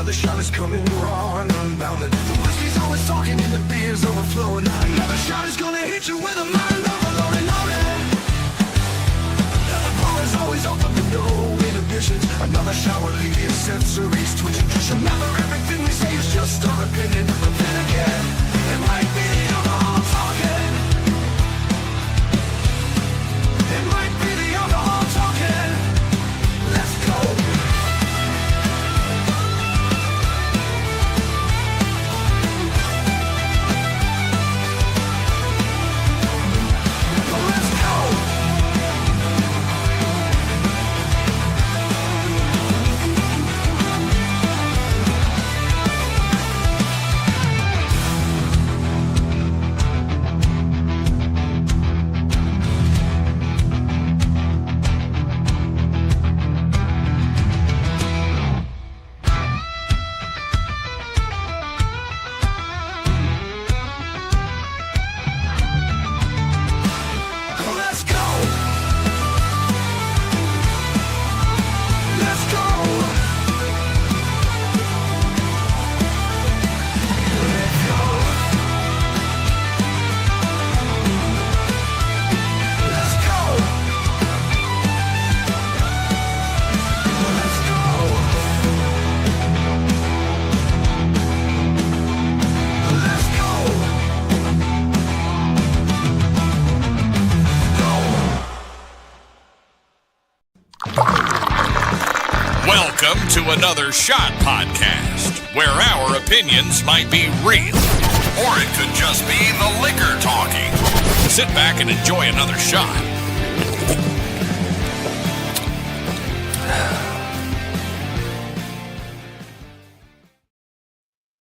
Another shot is coming raw and unbounded. The whiskey's always talking and the beer's overflowing. Another shot is gonna hit you with a mind overloaded, loaded. The bar is always open with no inhibitions. Another shot will leave your sensories twitching. Just remember, everything we say is just our opinion. But then again, it might be the alcohol talking. It might be the alcohol talking. Let's go. Welcome to Another Shot Podcast, where our opinions might be real, or it could just be the liquor talking. Sit back and enjoy another shot.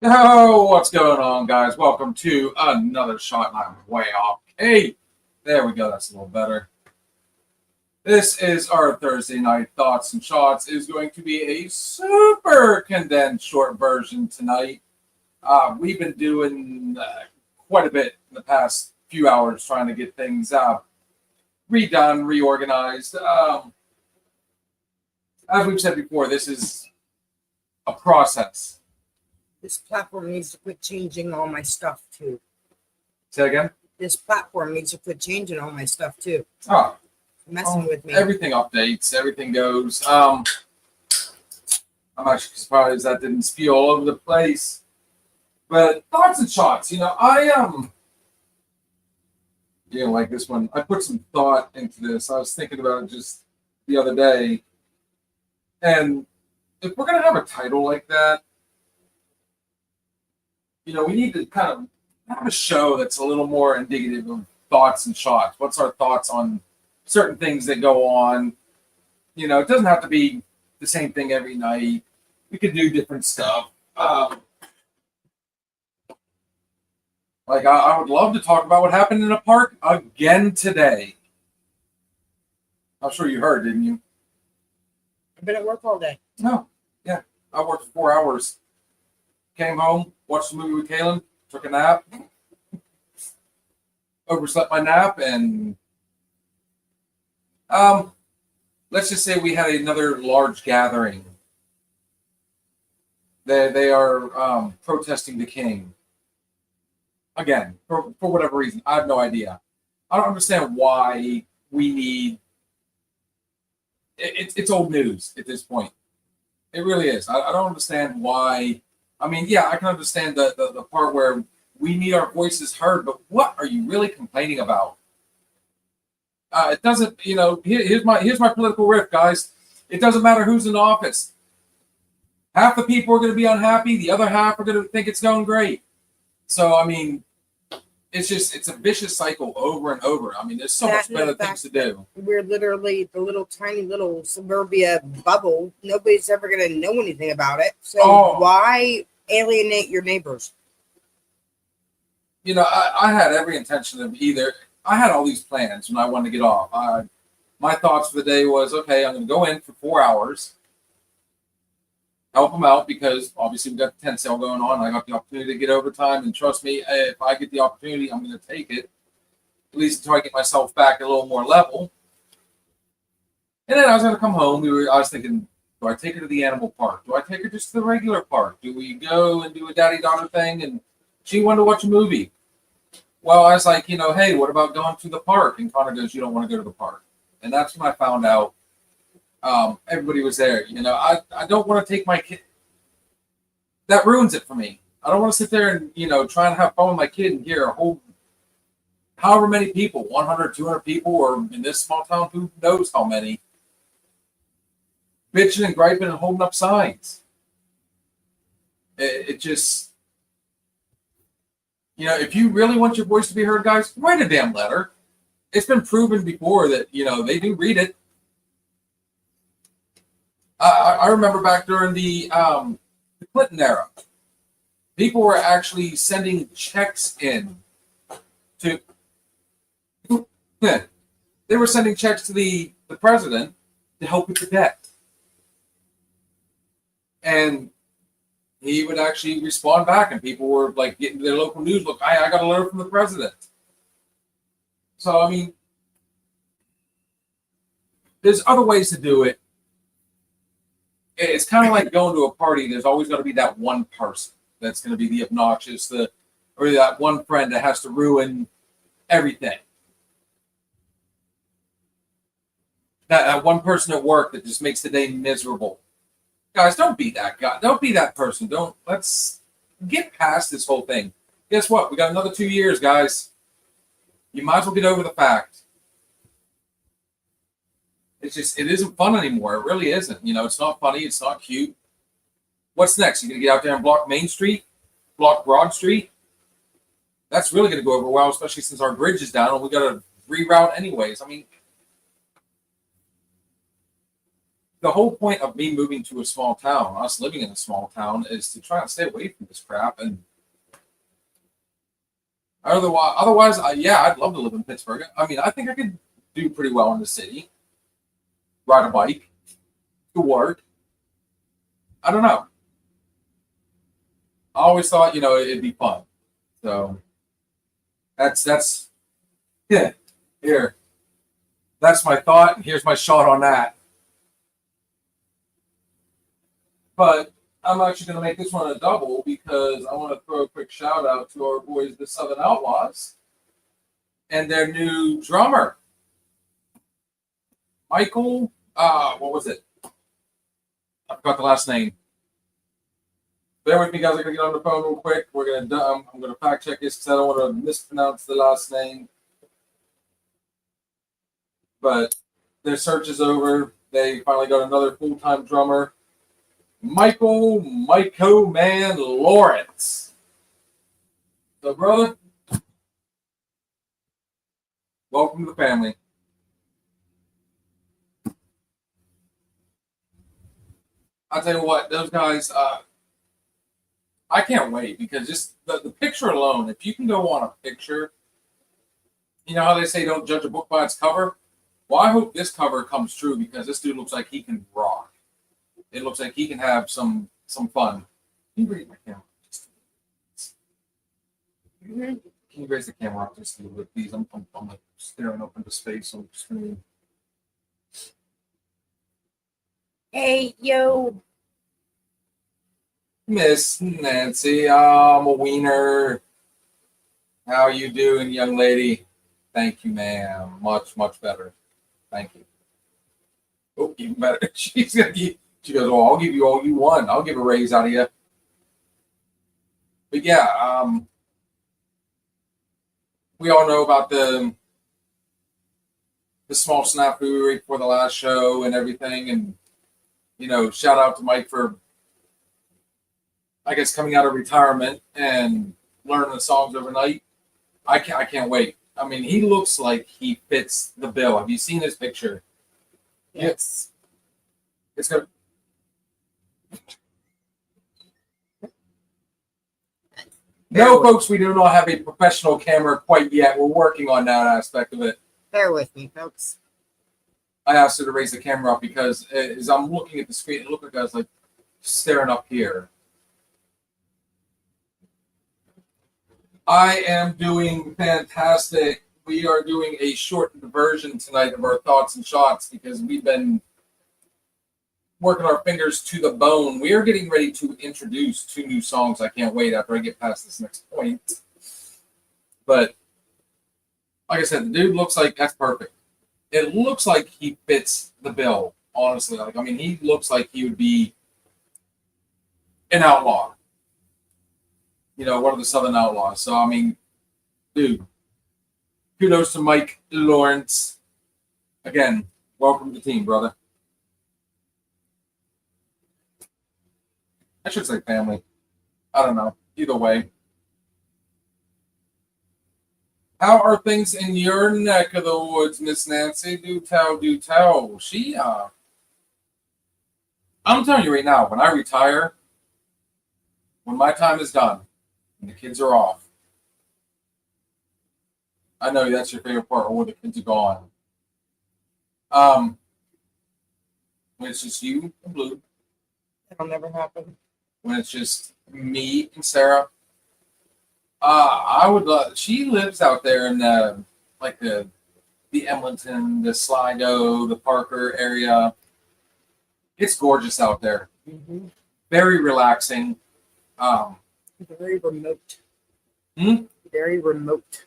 Yo, what's going on, guys? Welcome to Another Shot, and I'm way off. Hey, there we go. That's a little better. This is our Thursday night thoughts and shots. It is going to be a super condensed short version tonight. We've been doing quite a bit in the past few hours trying to get things redone, reorganized. As we've said before, this is a process. This platform needs to quit changing all my stuff too. Say again? This platform needs to quit changing all my stuff too. Oh. Messing with me. Everything updates, everything goes. I'm actually surprised that didn't spew all over the place. But thoughts and shots, like this one. I put some thought into this. I was thinking about it just the other day. And if we're gonna have a title like that, we need to kind of have a show that's a little more indicative of thoughts and shots. What's our thoughts on certain things that go on? It doesn't have to be the same thing every night. We could do different stuff. I would love to talk about what happened in the park again today. I'm sure you heard, didn't you? I've been at work all day. No. Yeah. I worked for 4 hours. Came home, watched the movie with Kaylin, took a nap, overslept my nap, and let's just say we had another large gathering. They are protesting the king. Again, for whatever reason. I have no idea. I don't understand why we need... It's old news at this point. It really is. I don't understand why... I can understand the part where we need our voices heard, but what are you really complaining about? It doesn't, here's my political riff, guys. It doesn't matter who's in office. Half the people are going to be unhappy. The other half are going to think it's going great. So, it's a vicious cycle over and over. There's so much better things to do. We're literally the little tiny little suburbia bubble. Nobody's ever going to know anything about it. So why alienate your neighbors? I had every intention of I had all these plans when I wanted to get off. My thoughts for the day was, okay, I'm going to go in for 4 hours, help them out, because obviously we've got the tent sale going on. I got the opportunity to get overtime, and trust me, if I get the opportunity, I'm going to take it, at least until I get myself back a little more level. And then I was going to come home. I was thinking Do I take her to the animal park? Do I take her just to the regular park? Do we go and do a daddy-daughter thing? And she wanted to watch a movie. Well, I was like, hey, what about going to the park? And Connor goes, you don't want to go to the park. And that's when I found out everybody was there. I don't want to take my kid. That ruins it for me. I don't want to sit there and, try and have fun with my kid and hear a whole, however many people, 100, 200 people, or in this small town, who knows how many, bitching and griping and holding up signs. It just, if you really want your voice to be heard, guys, write a damn letter. It's been proven before that, they do read it. I remember back during the Clinton era, people were actually sending checks in to, they were sending checks to the president to help with the debt. And he would actually respond back, and people were like getting their local news. Look, I got a letter from the president. So, I mean, there's other ways to do it. It's kind of like going to a party. There's always going to be that one person that's going to be the obnoxious, or that one friend that has to ruin everything. That one person at work that just makes the day miserable. Guys, don't be that guy. Don't be that person. Let's get past this whole thing. Guess what? We got another 2 years, guys. You might as well get over the fact. It isn't fun anymore. It really isn't. It's not funny. It's not cute. What's next? You're going to get out there and block Main Street? Block Broad Street? That's really going to go over well, especially since our bridge is down and we got to reroute anyways. I mean, the whole point of me moving to a small town, us living in a small town, is to try and stay away from this crap. And otherwise, I'd love to live in Pittsburgh. I mean, I think I could do pretty well in the city. Ride a bike to work. I don't know. I always thought, it'd be fun. So that's here. That's my thought, and here's my shot on that. But I'm actually going to make this one a double because I want to throw a quick shout out to our boys, the Southern Outlaws, and their new drummer, Michael. What was it? I forgot the last name. Bear with me, guys. I'm going to get on the phone real quick. I'm going to fact check this because I don't want to mispronounce the last name. But their search is over. They finally got another full-time drummer. Michael Man Lawrence. So, brother, welcome to the family. I'll tell you what, those guys, I can't wait because just the picture alone, if you can go on a picture, you know how they say don't judge a book by its cover? Well, I hope this cover comes true because this dude looks like he can rock. It looks like he can have some fun. Can you raise my camera? Can you raise the camera up just a little bit, please? I'm like staring up into space on the screen. Hey, yo. Miss Nancy, I'm a wiener. How you doing, young lady? Thank you, ma'am. Much, much better. Thank you. Oh, even better. She goes, oh, I'll give you all you want. I'll give a raise out of you. But yeah, we all know about the small snafu right before the last show and everything. And, shout out to Mike for, I guess, coming out of retirement and learning the songs overnight. I can't wait. I mean, he looks like he fits the bill. Have you seen his picture? Yes. It's good. No, folks, we do not have a professional camera quite yet. We're working on that aspect of it. Bear with me, folks. I asked her to raise the camera up because as I'm looking at the screen, it looked like I was like staring up here. I am doing fantastic. We are doing a shortened version tonight of our thoughts and shots because we're working our fingers to the bone. We are getting ready to introduce 2 new songs. I can't wait after I get past this next point. But like I said, the dude looks like that's perfect. It looks like he fits the bill, honestly. Like, I mean, he looks like he would be an outlaw. You know, one of the Southern Outlaws. So, I mean, dude, kudos to Mike Lawrence. Again, welcome to the team, brother. I should say family. I don't know. Either way. How are things in your neck of the woods, Miss Nancy? Do tell, do tell. I'm telling you right now, when I retire, when my time is done, and the kids are off, I know that's your favorite part, or when the kids are gone. When it's just you and Blue, That'll never happen. when it's just me and Sarah, I would love. She lives out there in the Emlenton, the Sligo, the Parker area. It's gorgeous out there. Mm-hmm. Very relaxing. Very remote. Hmm? Very remote.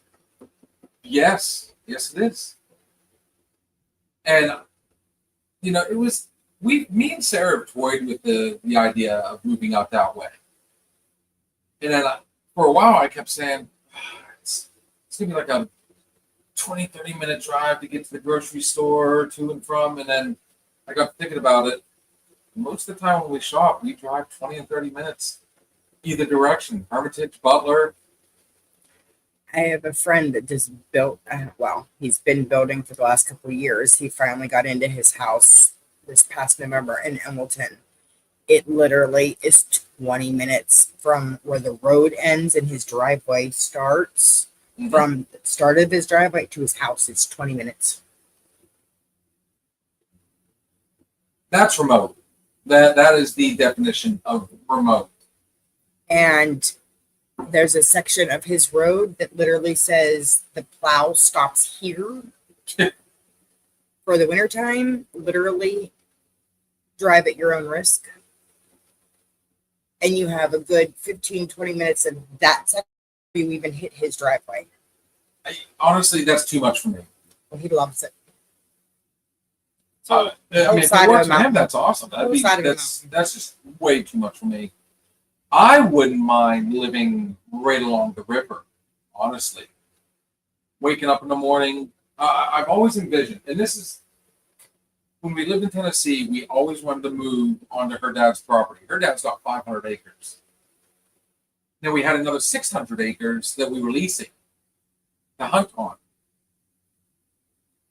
Yes, it is. And you know, me and Sarah have toyed with the idea of moving out that way. And then for a while, I kept saying, it's going to be like a 20-30 minute drive to get to the grocery store, to and from. And then I got thinking about it. Most of the time when we shop, we drive 20 and 30 minutes either direction. Hermitage, Butler. I have a friend that just built, he's been building for the last couple of years. He finally got into his house this past November in Emmelton. It literally is 20 minutes from where the road ends and his driveway starts. Mm-hmm. From the start of his driveway to his house, it's 20 minutes. That's remote. That is the definition of remote. And there's a section of his road that literally says the plow stops here. For the wintertime, literally drive at your own risk. And you have a good 15-20 minutes of that section before you even hit his driveway. Honestly, that's too much for me. Well, he loves it. I mean, if it works for him, that's awesome. That's just way too much for me. I wouldn't mind living right along the river, honestly. Waking up in the morning, I've always envisioned, and this is when we lived in Tennessee, we always wanted to move onto her dad's property. Her dad's got 500 acres. Then we had another 600 acres that we were leasing to hunt on.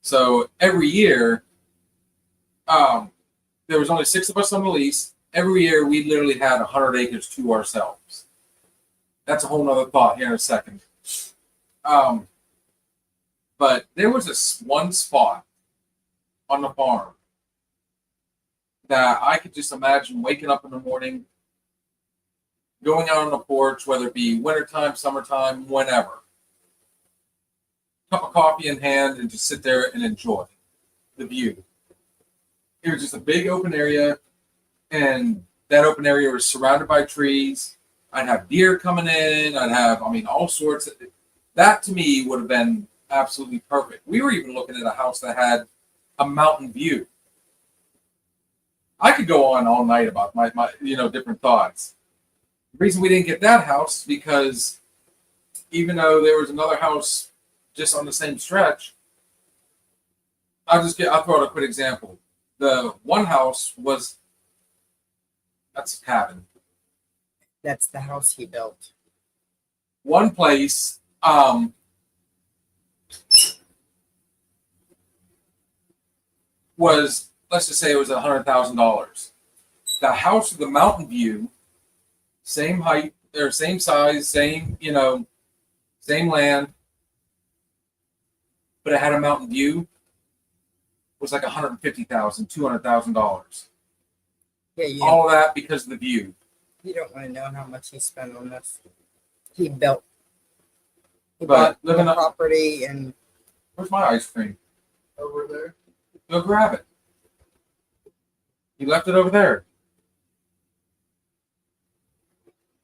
So every year, there was only 6 of us on the lease. Every year, we literally had 100 acres to ourselves. That's a whole nother thought here in a second. But there was one spot on the farm that I could just imagine waking up in the morning, going out on the porch, whether it be wintertime, summertime, whenever. Cup of coffee in hand and just sit there and enjoy the view. It was just a big open area, and that open area was surrounded by trees. I'd have deer coming in. I'd have, all sorts. That to me would have been absolutely perfect. We were even looking at a house that had a mountain view. I could go on all night about my different thoughts. The reason we didn't get that house is because even though there was another house just on the same stretch, I'll throw out a quick example. The one house that's a cabin. That's the house he built. One place, was, let's just say it was $100,000. The house with the mountain view, same height, or same size, same land, but it had a mountain view, was like $150,000, $200,000. Yeah, all of that because of the view. You don't want to know how much he spent on this. He bought living the up, property and where's my ice cream? over there. Go grab it. He left it over there.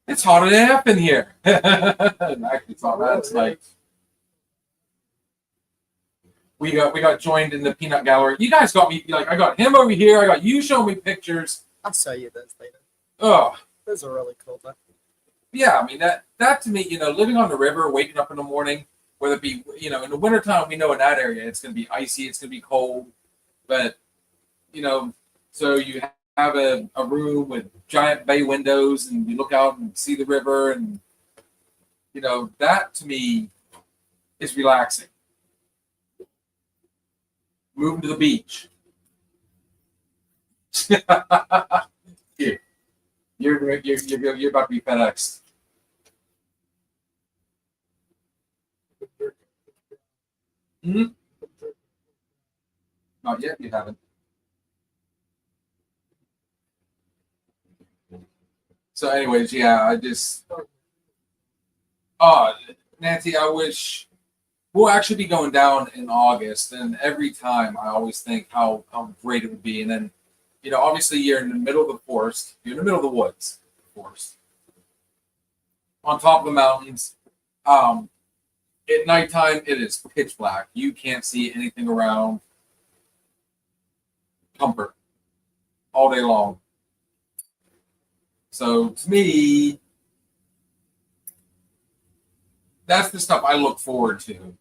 It's hot AF in here. Actually, it's not bad tonight. We got joined in the peanut gallery. You guys got me like I got him over here. I got you showing me pictures. I'll show you those later. Oh, Those are really cool. Though. yeah. I mean that to me, living on the river, waking up in the morning, whether it be in the wintertime, we know in that area it's going to be icy, it's going to be cold, but so you have a room with giant bay windows, and you look out and see the river, and that to me is relaxing. Moving to the beach. Here. You're about to be FedExed. Hmm? Not yet, you haven't. So anyways, yeah, Nancy, I wish we'll actually be going down in August, and every time I always think how great it would be. And then, obviously you're in the middle of the forest, you're in the middle of the woods, forest, on top of the mountains. At nighttime, it is pitch black. You can't see anything around. Comfort all day long. So to me, that's the stuff I look forward to.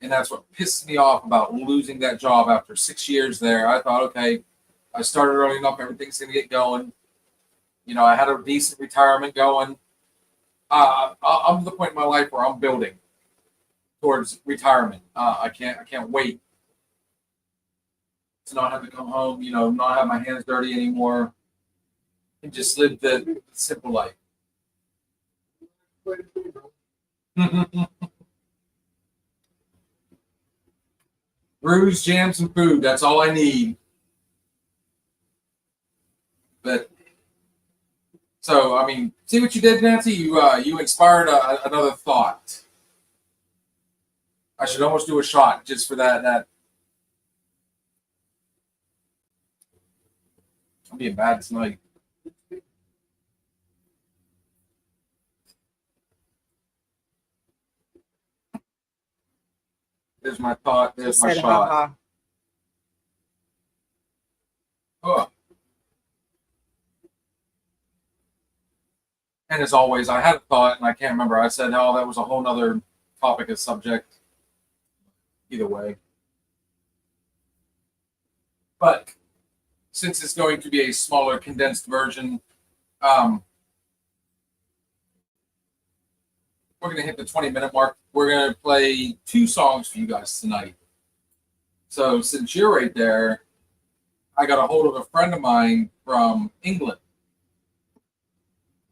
And that's what pisses me off about losing that job after 6 years there. I thought, okay, I started early enough, everything's going to get going. I had a decent retirement going. I'm at the point in my life where I'm building towards retirement. I can't wait to not have to come home, not have my hands dirty anymore, and just live the simple life. Brews, jams, and food. That's all I need. But so, I mean, see what you did, Nancy? You inspired another thought. I should almost do a shot just for that. I'm being bad tonight. There's my thought. There's my Said, shot. haha. Oh. And as always, I had a thought and I can't remember. I said, oh, that was a whole nother topic of subject. Either way. But since it's going to be a smaller, condensed version, we're going to hit the 20-minute mark. We're going to play 2 songs for you guys tonight. So since you're right there, I got a hold of a friend of mine from England.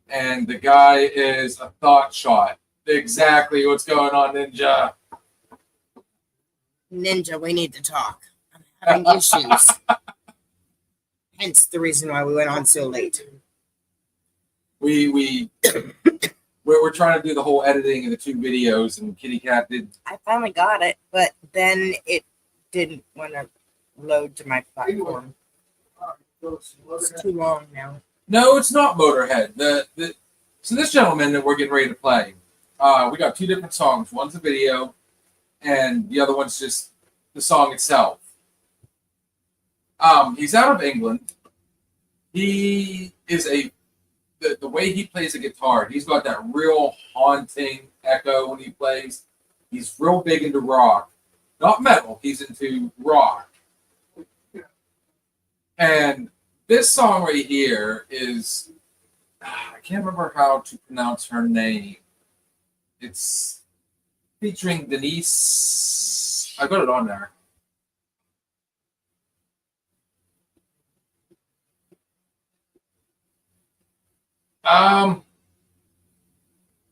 And the guy is a thought shot. Exactly what's going on, Ninja. Ninja, we need to talk. I'm having issues. Hence the reason why we went on so late. We're trying to do the whole editing of the 2 videos, and Kitty Cat did. I finally got it, but then it didn't want to load to my platform. It's too long now. No, it's not Motorhead. So this gentleman that we're getting ready to play, we got 2 different songs. One's a video, and the other one's just the song itself. He's out of England. He is the way he plays the guitar, he's got that real haunting echo when he plays. He's real big into rock. Not metal, he's into rock. And this song right here is, I can't remember how to pronounce her name. It's featuring Denise. I got it on there.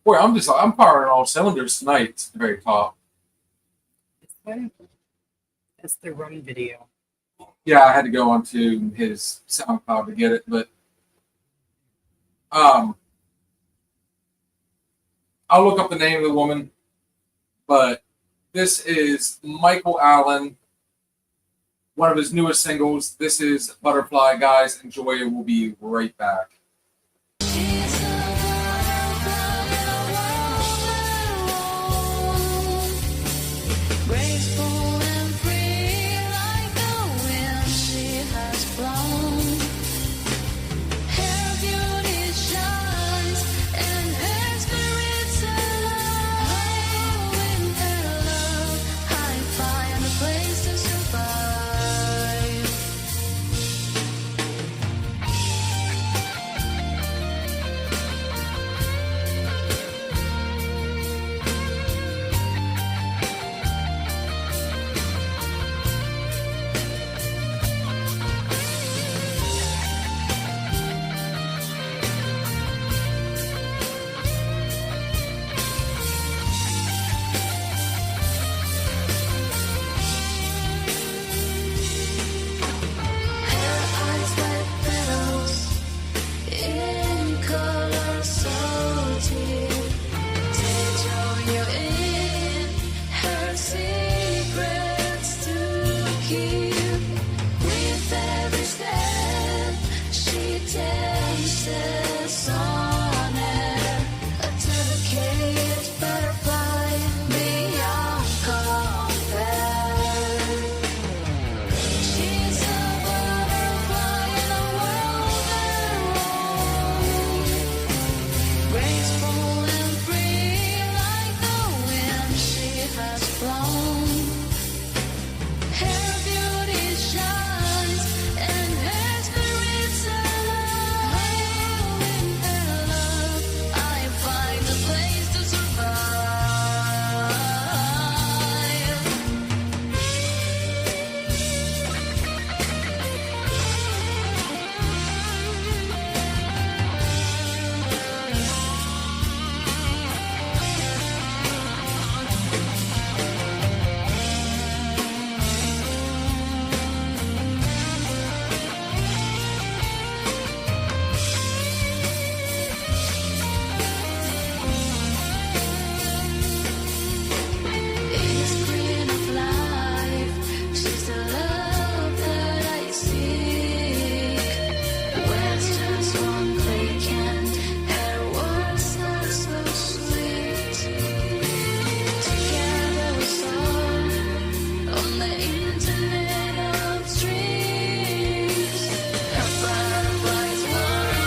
Boy, I'm firing all cylinders tonight at the very top. That's the run video. Yeah, I had to go onto his SoundCloud to get it, but I'll look up the name of the woman. But this is Michael Allen, one of his newest singles. This is Butterfly, guys. Enjoy it. We'll be right back. Graceful and free like the wind she has flown. Her beauty shines and her spirit's alive. In her love, I find a place to survive. Her eyes like petals in color so deep. They draw you in, her secrets to keep. With every step, she dances on air. A delicate butterfly beyond compare. She's a butterfly in a world their own. Graceful and free like the wind she has flown. Her beauty shines and her spirit's alive. In her love, I find a place to survive. Is green of life, she's the love that I seek. Where's just one click and her words are so sweet. Together we soar on the internet of dreams. Her butterflies learn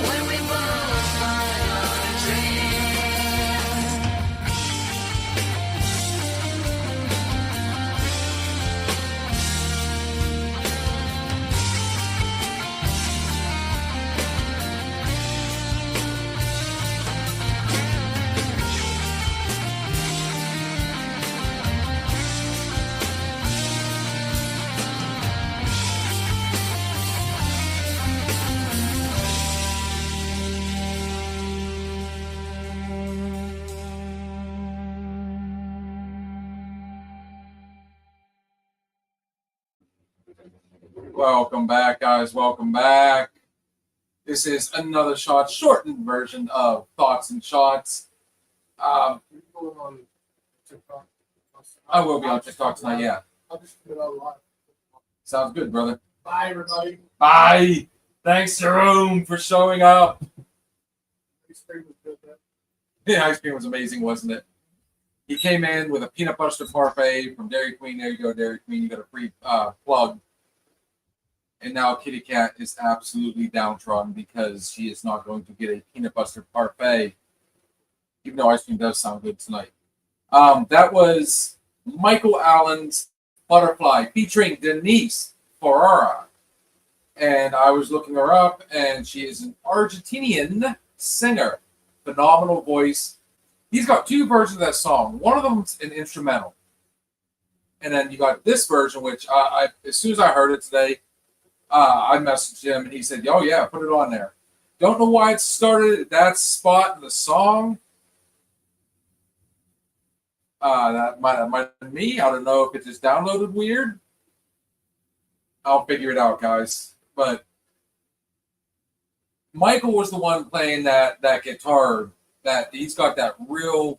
when we both fly on a dream. Welcome back, guys. Welcome back. This is another shortened version of Thoughts and Shots. I will be on TikTok tonight, yeah. I'll just put it on live. Sounds good, brother. Bye, everybody. Bye. Thanks, Jerome, for showing up. Ice cream was good, man. The ice cream was amazing, wasn't it? He came in with a peanut butter parfait from Dairy Queen. There you go, Dairy Queen. You got a free plug. And now Kitty Cat is absolutely downtrodden because she is not going to get a peanut butter parfait, even though ice cream does sound good tonight. That was Michael Allen's Butterfly featuring Denise Ferrara. And I was looking her up, and she is an Argentinian singer. Phenomenal voice. He's got two versions of that song. One of them's an instrumental. And then you got this version, which I as soon as I heard it today, I messaged him, and he said, oh, yeah, put it on there. Don't know why it started at that spot in the song. That might have been me. I don't know if it just downloaded weird. I'll figure it out, guys. But Michael was the one playing that guitar. That he's got that real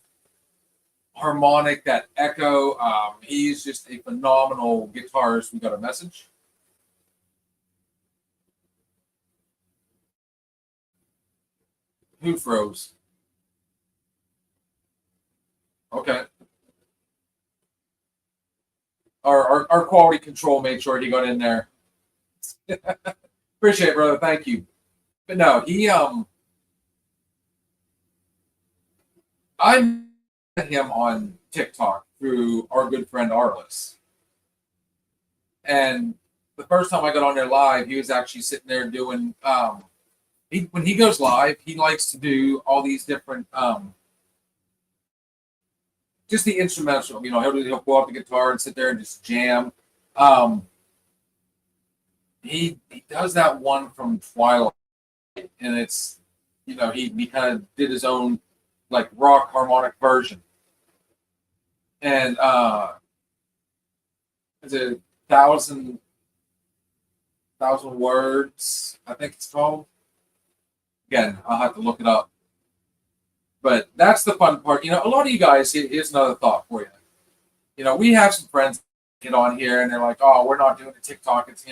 harmonic, that echo. He's just a phenomenal guitarist. We got a message. Who froze? Okay. Our quality control made sure he got in there. Appreciate it, brother. Thank you. But no, I met him on TikTok through our good friend Arliss. And the first time I got on there live, he was actually sitting there doing when he goes live, he likes to do all these different just the instrumental, he'll pull out the guitar and sit there and just jam. He does that one from Twilight, and it's he kind of did his own like rock harmonic version, and it's a thousand words, I think it's called. Again, I'll have to look it up. But that's the fun part. A lot of you guys, here's another thought for you. We have some friends get on here and they're like, oh, we're not doing a TikTok. It's,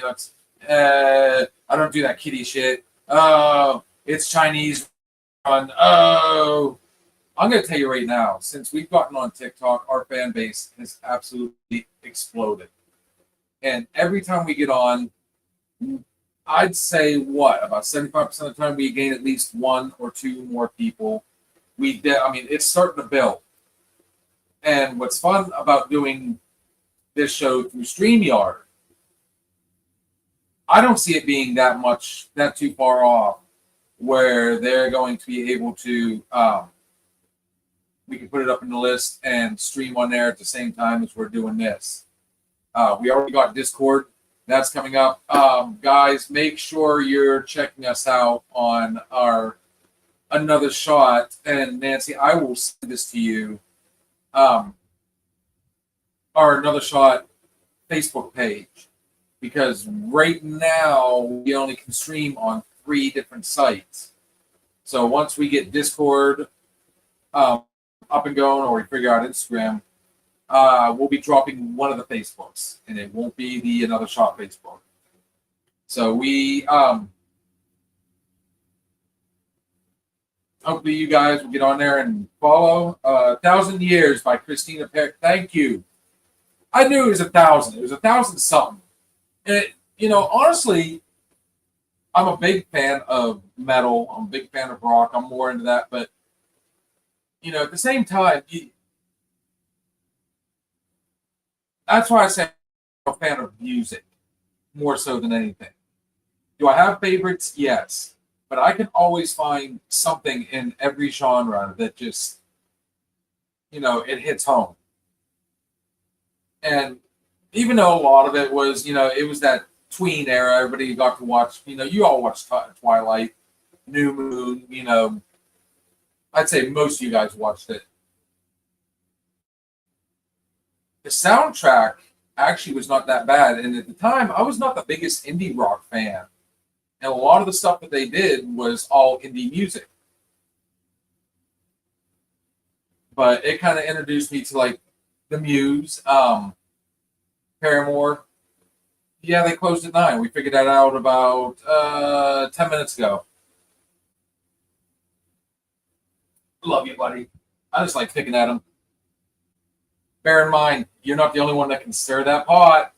I don't do that kiddie shit. Oh, it's Chinese run. Oh, I'm going to tell you right now, since we've gotten on TikTok, our fan base has absolutely exploded. And every time we get on, I'd say about 75% of the time we gain at least one or two more people. It's starting to build. And what's fun about doing this show through StreamYard, I don't see it being that too far off where they're going to be able to, we can put it up in the list and stream on there at the same time as we're doing this. We already got Discord. That's coming up. Guys, make sure you're checking us out on our Another Shot. And Nancy, I will send this to you. Our Another Shot Facebook page. Because right now, we only can stream on 3 different sites. So once we get Discord up and going, or we figure out Instagram, we'll be dropping one of the Facebooks, and it won't be the Another Shot Facebook. So we hopefully you guys will get on there and follow 1,000 Years by Christina Perry. Thank you. I knew it was 1,000. It was 1,000 something. And honestly, I'm a big fan of metal. I'm a big fan of rock. I'm more into that, but at the same time, that's why I say I'm a fan of music more so than anything. Do I have favorites? Yes. But I can always find something in every genre that just, it hits home. And even though a lot of it was, it was that tween era, everybody got to watch, you all watched Twilight, New Moon, I'd say most of you guys watched it. The soundtrack actually was not that bad. And at the time, I was not the biggest indie rock fan. And a lot of the stuff that they did was all indie music. But it kind of introduced me to like the Muse, Paramore. Yeah, they closed at 9. We figured that out about 10 minutes ago. Love you, buddy. I just like picking at them. Bear in mind, you're not the only one that can stir that pot.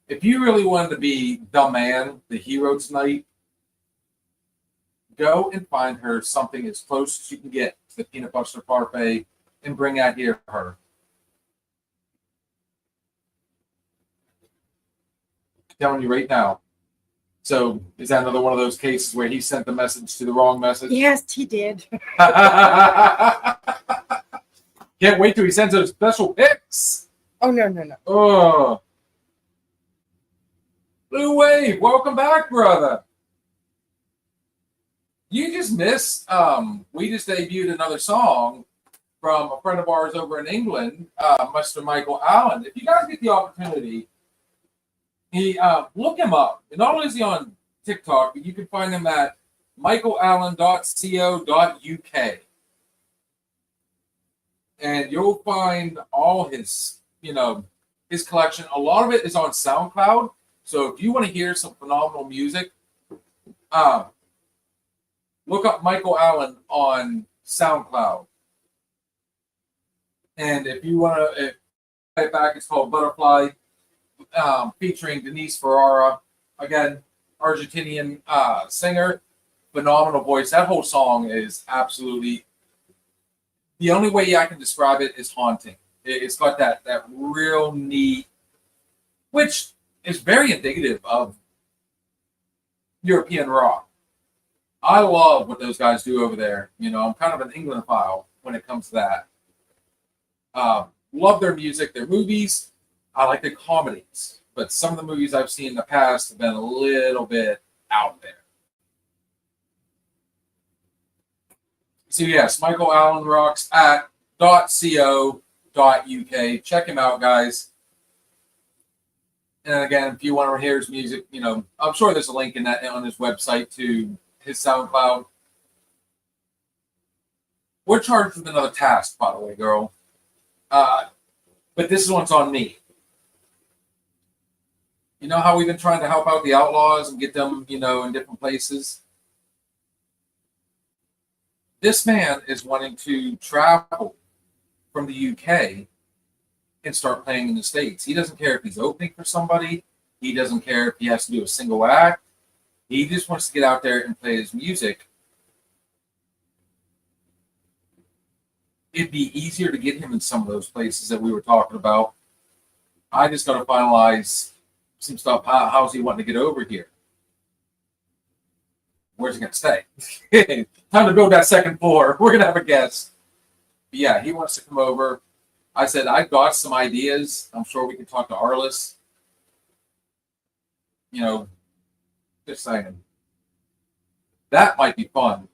If you really wanted to be the man, the hero tonight, go and find her something as close as you can get to the peanut butter parfait and bring that here to her. I'm telling you right now. So is that another one of those cases where he sent the message to the wrong message? Yes, he did. Can't wait till he sends those special pics. Oh, no. Oh. Blue Wave, welcome back, brother. You just missed, we just debuted another song from a friend of ours over in England, Mr. Michael Allen. If you guys get the opportunity, he look him up. And not only is he on TikTok, but you can find him at michaelallen.co.uk. And you'll find all his, his collection. A lot of it is on SoundCloud. So if you want to hear some phenomenal music, look up Michael Allen on SoundCloud. And if you want to play it back, it's called Butterfly, featuring Denise Ferrara. Again, Argentinian singer, phenomenal voice. That whole song is absolutely, the only way I can describe it is haunting. It's got that real neat, which is very indicative of European rock. I love what those guys do over there. I'm kind of an Englandophile when it comes to that. Love their music, their movies. I like their comedies, but some of the movies I've seen in the past have been a little bit out there. So yes, Michael Allen rocks at .co.uk. Check him out, guys. And again, if you want to hear his music, I'm sure there's a link in that on his website to his SoundCloud. We're charged with another task, by the way, girl. But this one's on me. You know how we've been trying to help out the outlaws and get them, in different places? This man is wanting to travel from the UK and start playing in the States. He doesn't care if he's opening for somebody. He doesn't care if he has to do a single act. He just wants to get out there and play his music. It'd be easier to get him in some of those places that we were talking about. I just got to finalize some stuff. How's he wanting to get over here? Where's he going to stay? Time to build that second floor. We're going to have a guest. But yeah, he wants to come over. I said, I've got some ideas. I'm sure we can talk to Arliss. Just saying. That might be fun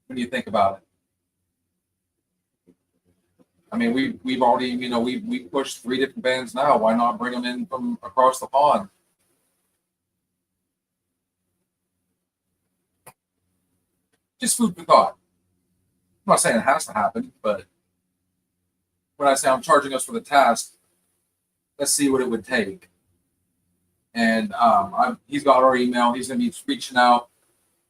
when you think about it. I mean, we've already, we pushed 3 different bands now. Why not bring them in from across the pond? Just food for thought. I'm not saying it has to happen, but when I say I'm charging us for the task, let's see what it would take. And he's got our email. He's going to be reaching out.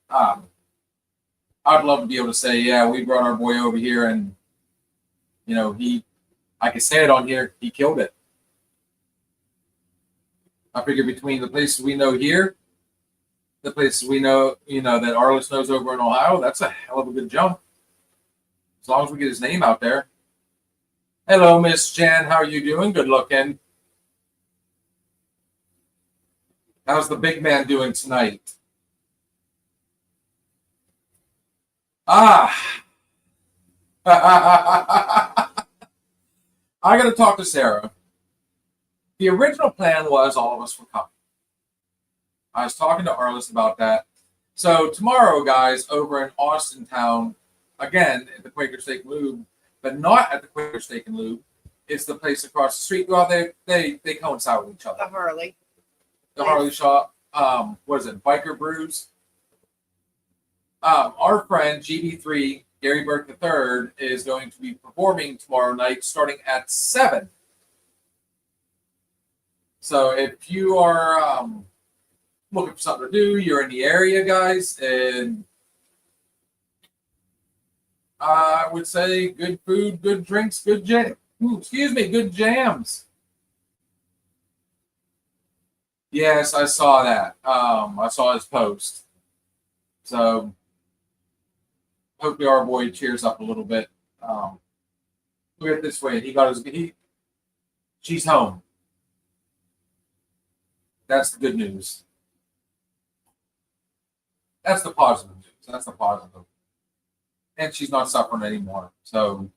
I'd love to be able to say, yeah, we brought our boy over here, and I can say it on here, he killed it. I figure between the places we know here, the places we know, that Arliss knows over in Ohio, that's a hell of a good jump. As long as we get his name out there. Hello, Miss Jan. How are you doing? Good looking. How's the big man doing tonight? I got to talk to Sarah. The original plan was all of us were coming. I was talking to Arliss about that. So tomorrow, guys, over in Austin Town, again, at the Quaker Steak and Lube, but not at the Quaker Steak and Lube. It's the place across the street. Well, they coincide with each other. The Harley. The Harley shop. What is it? Biker Brews. Our friend GB3, Gary Burke III, is going to be performing tomorrow night starting at 7. So if you are looking for something to do, you're in the area, guys, and I would say good food, good drinks, good good jams. Yes, I saw that. I saw his post. So hopefully our boy cheers up a little bit. Look at it this way. She's home. That's the good news. That's the positive news. That's the positive. And she's not suffering anymore. So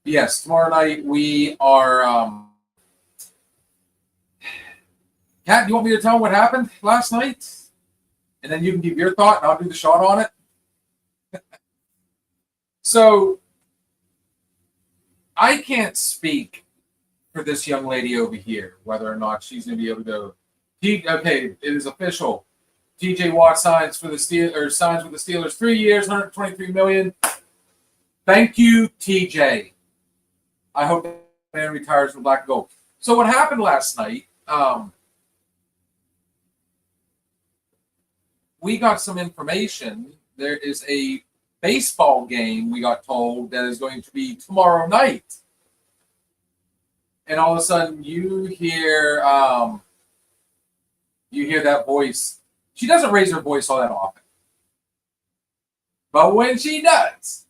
yes, tomorrow night we are Kat, do you want me to tell them what happened last night? And then you can give your thought and I'll do the shot on it. So I can't speak for this young lady over here, whether or not she's going to be able to go. Okay, it is official. TJ Watt signs for the signs with the Steelers 3 years, $123 million. Thank you, TJ. I hope that man retires with black and gold. So what happened last night? We got some information. There is a baseball game, we got told, that is going to be tomorrow night. And all of a sudden, you hear that voice. She doesn't raise her voice all that often, but when she does,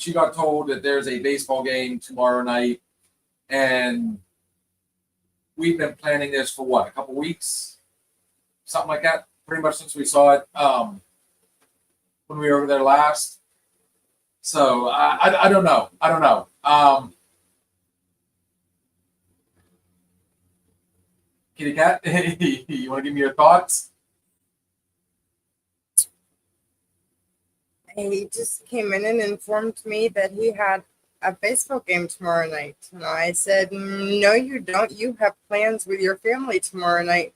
she got told that there's a baseball game tomorrow night, and we've been planning this for what, a couple weeks, something like that, pretty much since we saw it when we were over there last. So I don't know. Kitty Cat, you want to give me your thoughts? He just came in and informed me that he had a baseball game tomorrow night. And I said, no, you don't. You have plans with your family tomorrow night.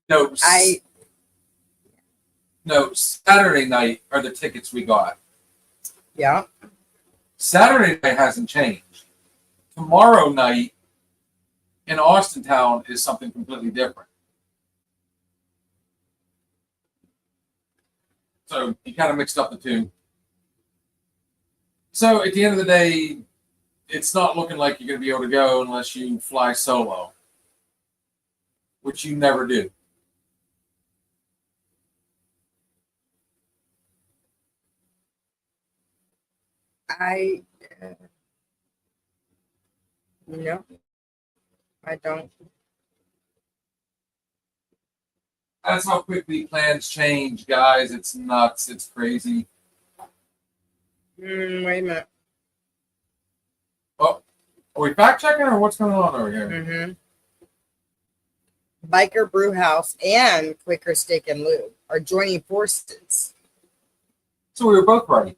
No, Saturday night are the tickets we got. Yeah. Saturday night hasn't changed. Tomorrow night in Austintown is something completely different. So you kind of mixed up the two. So at the end of the day, it's not looking like you're going to be able to go unless you fly solo, which you never do. No, I don't. That's how quickly plans change, guys. It's nuts. It's crazy. Wait a minute. Oh, are we fact checking or what's going on over here? Mm-hmm. Biker Brew House and Quaker Steak and Lube are joining forces. So we were both right.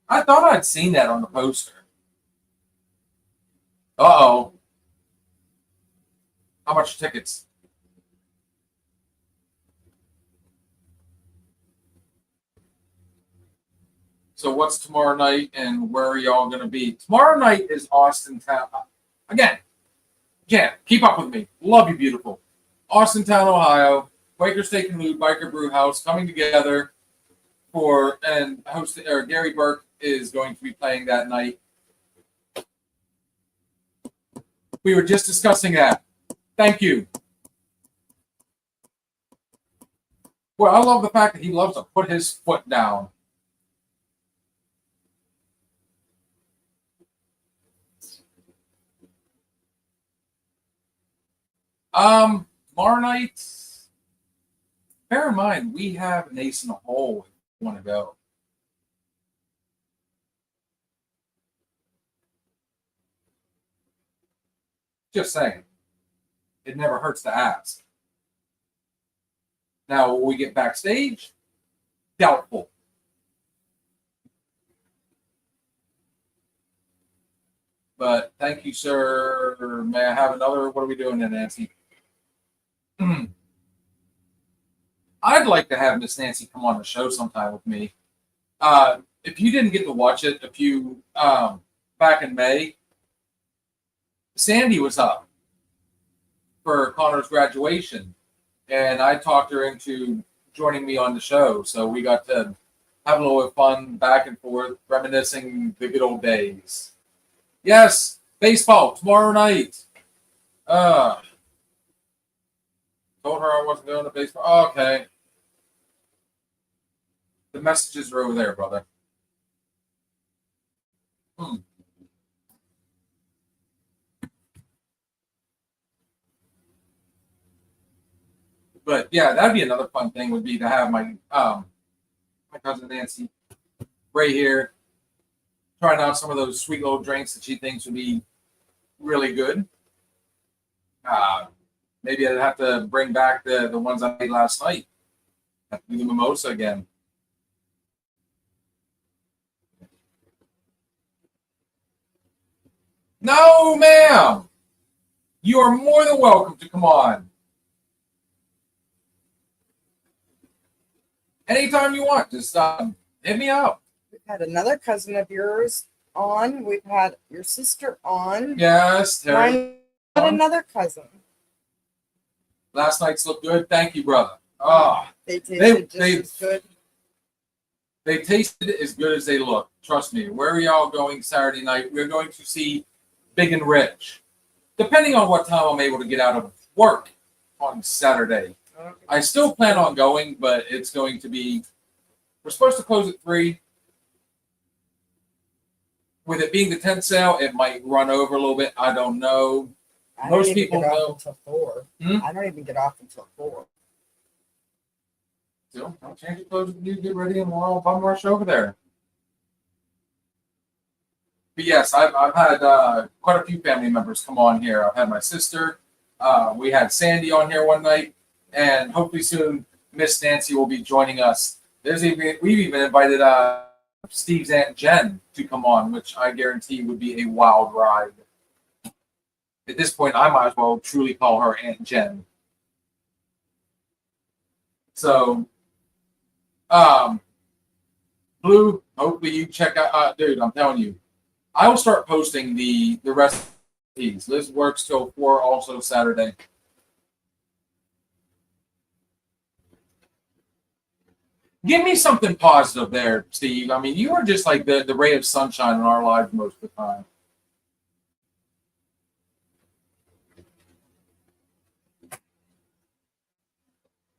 I thought I'd seen that on the poster. Uh-oh. How much tickets? So what's tomorrow night and where are y'all going to be? Tomorrow night is Austintown. Again, keep up with me. Love you, beautiful. Austintown, Ohio. Quaker Steak and Lube, Biker Brew House coming together Gary Burke is going to be playing that night. We were just discussing that. Thank you. Well, I love the fact that he loves to put his foot down. Tomorrow night, bear in mind, we have an ace in the hole if you want to go. Just saying. It never hurts to ask. Now, will we get backstage? Doubtful. But thank you, sir. May I have another? What are we doing then, Nancy? I'd like to have Miss Nancy come on the show sometime with me. If you didn't get to watch it back in May, Sandy was up for Connor's graduation, and I talked her into joining me on the show. So we got to have a little bit of fun back and forth, reminiscing the good old days. Yes, baseball tomorrow night. Told her I wasn't going to baseball. Oh, okay. The messages are over there, brother. But yeah, that'd be another fun thing. Would be to have my cousin Nancy right here, trying out some of those sweet little drinks that she thinks would be really good. Maybe I'd have to bring back the ones I made last night. Have to do the mimosa again. No, ma'am. You are more than welcome to come on. Anytime you want, just hit me up. We've had another cousin of yours on. We've had your sister on. Yes, Terry. Mine had another cousin. Last night's looked good. Thank you, brother. Ah, They tasted just they- as good. they tasted as good as they look. Trust me. Where are y'all going Saturday night? We're going to see Big and Rich. Depending on what time I'm able to get out of work on Saturday. I still plan on going, but it's going to be. We're supposed to close at 3. With it being the tent sale, it might run over a little bit. I don't know. I Most don't even people get know- off until 4. Hmm? I don't even get off until 4. So I'll change your clothes with you, get ready, and we'll all bum rush over there. But yes, I've had quite a few family members come on here. I've had my sister. We had Sandy on here one night, and hopefully soon Miss Nancy will be joining us. We've even invited Steve's Aunt Jen to come on, which I guarantee would be a wild ride. At this point, I might as well truly call her Aunt Jen. So, Blue, hopefully you check out, dude, I'm telling you, I will start posting the rest of these. Liz works till 4 also Saturday. Give me something positive there, Steve. I mean, you are just like the ray of sunshine in our lives most of the time.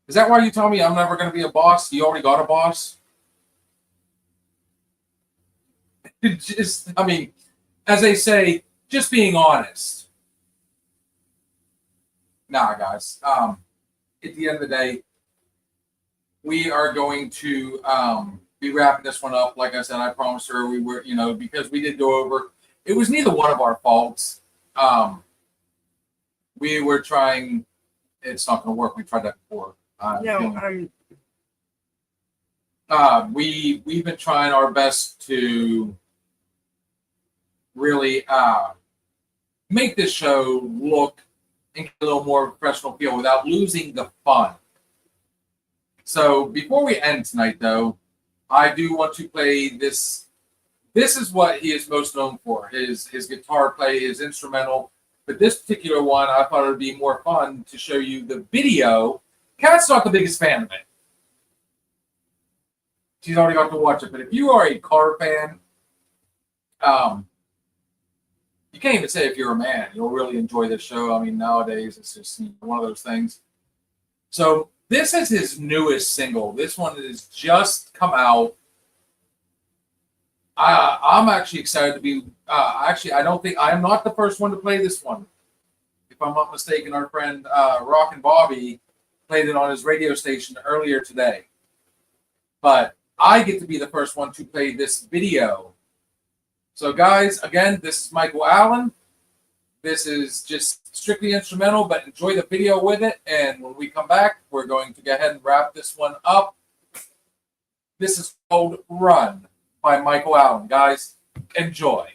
Is that why you tell me I'm never going to be a boss? You already got a boss? Just, I mean, as they say, just being honest. Nah, guys. At the end of the day, we are going to be wrapping this one up. Like I said, I promised her we were, because we did go over. It was neither one of our faults. We were trying. It's not going to work. We tried that before. We've been trying our best to really make this show look and get a little more professional feel without losing the fun. So before we end tonight, though, I do want to play this. This is what he is most known for: his guitar play, his instrumental. But this particular one, I thought it would be more fun to show you the video. Kat's not the biggest fan of it. She's already got to watch it. But if you are a car fan, you can't even say if you're a man, you'll really enjoy this show. I mean, nowadays it's just one of those things. So this is his newest single. This one has just come out. I'm actually excited to be. I don't think I am not the first one to play this one. If I'm not mistaken, our friend Rockin' Bobby played it on his radio station earlier today. But I get to be the first one to play this video. So, guys, again, this is Michael Allen. This is just strictly instrumental, but enjoy the video with it. And when we come back, we're going to go ahead and wrap this one up. This is called Run by Michael Allen. Guys, enjoy.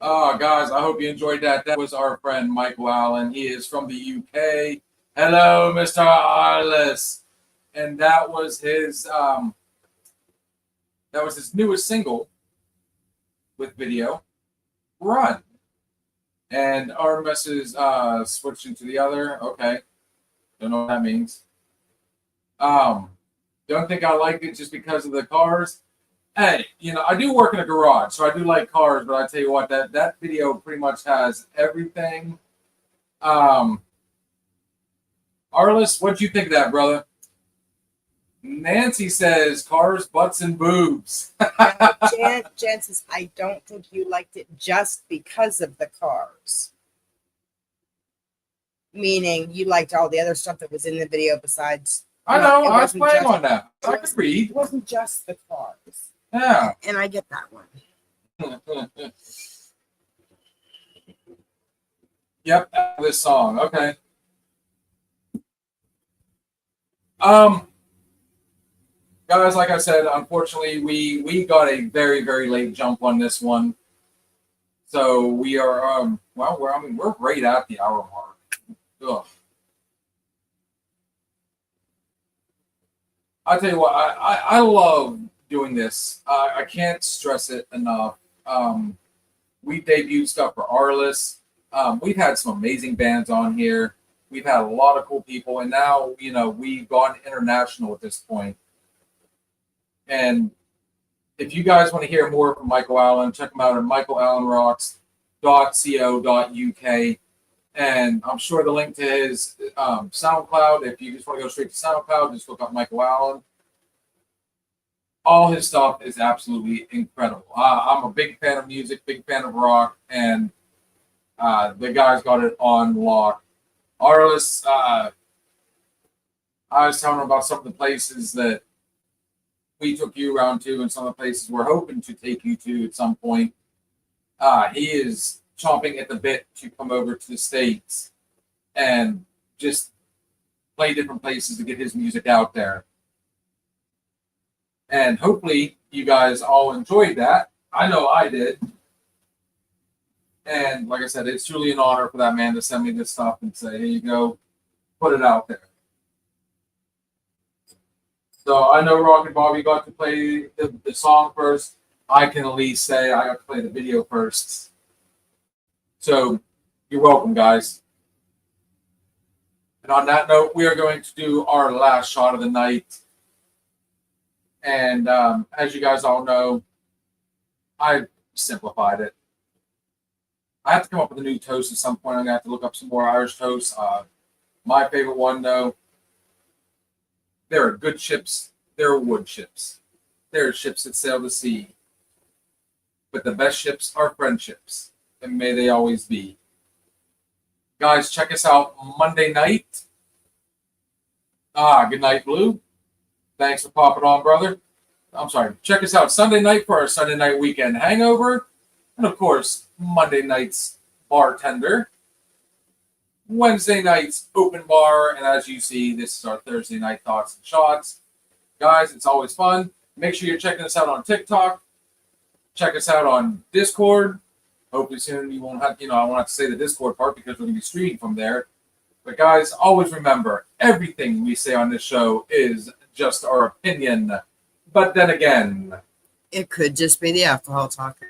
Oh, guys, I hope you enjoyed that. That was our friend Michael Allen. He is from the UK. Hello, Mr. Arliss. And that was his newest single with video, Run. And Artemis is switching to the other. Okay. Don't know what that means. Don't think I liked it just because of the cars. Hey, I do work in a garage, so I do like cars, but I tell you what, that video pretty much has everything. Arliss, what'd you think of that, brother? Nancy says cars, butts, and boobs. Jan says, I don't think you liked it just because of the cars. Meaning you liked all the other stuff that was in the video besides. I know, It I was wasn't playing just- on that. I could read. It wasn't just the cars. Yeah. And I get that one. Yep, this song. Okay. Guys, like I said, unfortunately, we got a very, very late jump on this one. So we are we're right at the hour mark. Ugh. I tell you what, I love doing this. I can't stress it enough. We debuted stuff for Arliss. We've had some amazing bands on here. We've had a lot of cool people, and now we've gone international at this point. And if you guys want to hear more from Michael Allen, check him out at michaelallenrocks.co.uk. And I'm sure the link to his SoundCloud, if you just want to go straight to SoundCloud, just look up Michael Allen. All his stuff is absolutely incredible. I'm a big fan of music, big fan of rock, and the guy's got it on lock. Arliss, I was telling him about some of the places that we took you around to and some of the places we're hoping to take you to at some point. He is chomping at the bit to come over to the States and just play different places to get his music out there. And hopefully you guys all enjoyed that. I know I did. And like I said, it's truly an honor for that man to send me this stuff and say, here you go, put it out there. So I know Rock and Bobby got to play the song first. I can at least say I got to play the video first. So you're welcome, guys. And on that note, we are going to do our last shot of the night. And as you guys all know, I simplified it. I have to come up with a new toast at some point. I'm going to have to look up some more Irish toasts. My favorite one, though, there are good ships. There are wood ships. There are ships that sail the sea. But the best ships are friendships. And may they always be. Guys, check us out Monday night. Good night, Blue. Thanks for popping on, brother. I'm sorry. Check us out Sunday night for our Sunday night weekend hangover. And, of course, Monday night's bartender. Wednesday night's open bar. And as you see, this is our Thursday night thoughts and shots. Guys, it's always fun. Make sure you're checking us out on TikTok. Check us out on Discord. Hopefully soon you won't have, I won't have to say the Discord part because we're going to be streaming from there. But guys, always remember, everything we say on this show is just our opinion. But then again, It could just be the alcohol talking.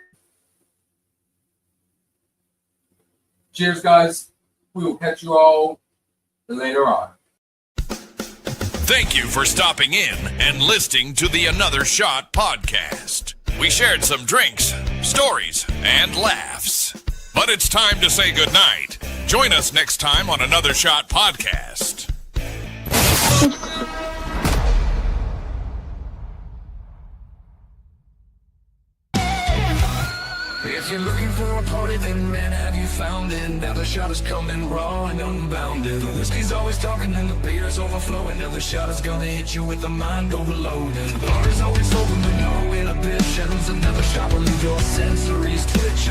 cheers, guys. We will catch you all later on. Thank you for stopping in and listening to the Another Shot podcast. We shared some drinks, stories, and laughs. But it's time to say goodnight. Join us next time on Another Shot podcast. If you're looking for a party, then man, have you found it? Now the shot is coming raw and unbounded. The whiskey's always talking and the beer's overflowing. Now the shot is gonna hit you with the mind overloaded. The bar is always open, but no inhibitions. Another shot will leave your sensories twitching.